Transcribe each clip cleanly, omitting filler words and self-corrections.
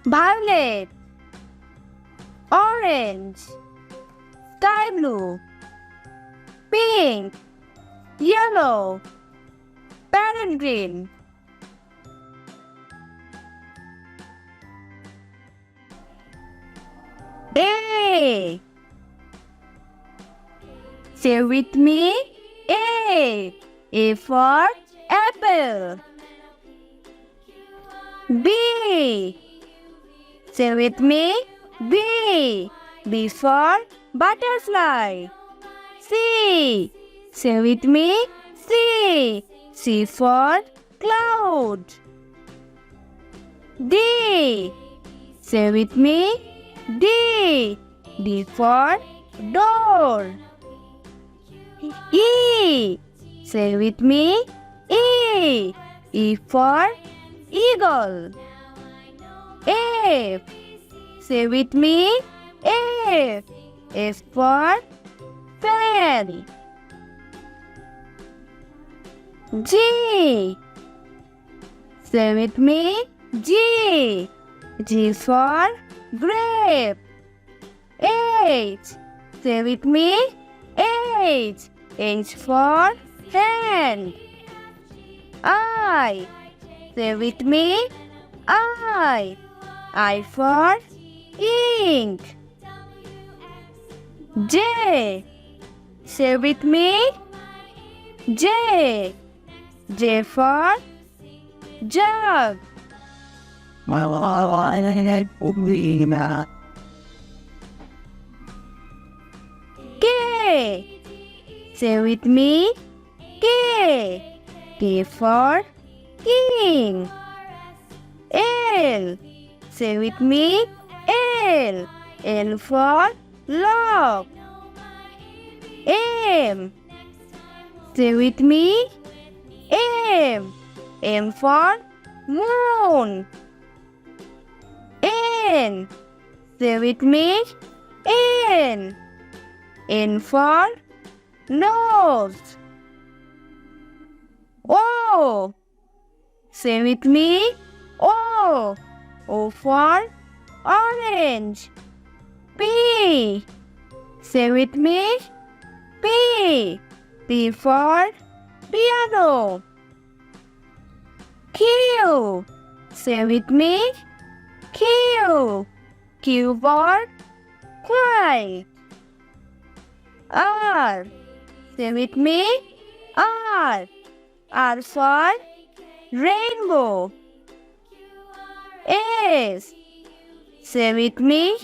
violet, orange, sky blue, pink, yellow, parrot green. A. Say with me, A. A for apple. B. Say with me, B. B for butterfly. C. Say with me, C. C for cloud. D. Say with me, D. D for door. E. Say with me, E. E for eagle. F. Say with me, F. F for fan. G. Say with me, G. G for grape. H. Say with me, H. H for hand. I. Say with me, I. I for ink. J. Say with me, J. J for jug. K. Say with me, K. K for king. L. Say with me, L. L for lock. M. Say with me, M. M for moon. N. Say with me, N. N for nose. O. Say with me, O. O for orange. P. Say with me, P. P for piano. Q. Say with me, Q. Q for kite. R. Say with me, R. R for rainbow. S. Say with me,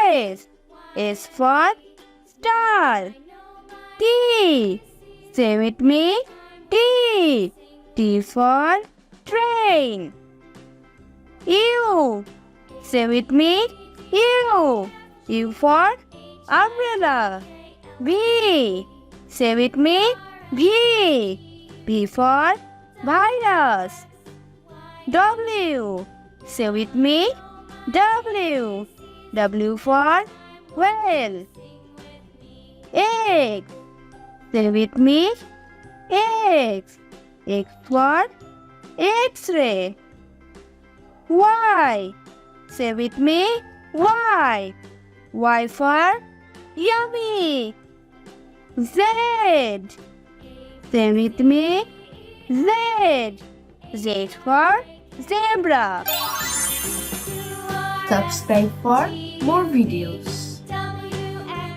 S. S for star. T. Say with me, T. T for train. U. Say with me, U. U for umbrella. V. Say with me, V. V for virus. W. Say with me, W. W for whale. X. Say with me, X. X for X-ray. Y. Say with me, Y. Y for yummy. Z. Say with me, Z. Z for zebra. Subscribe for more videos.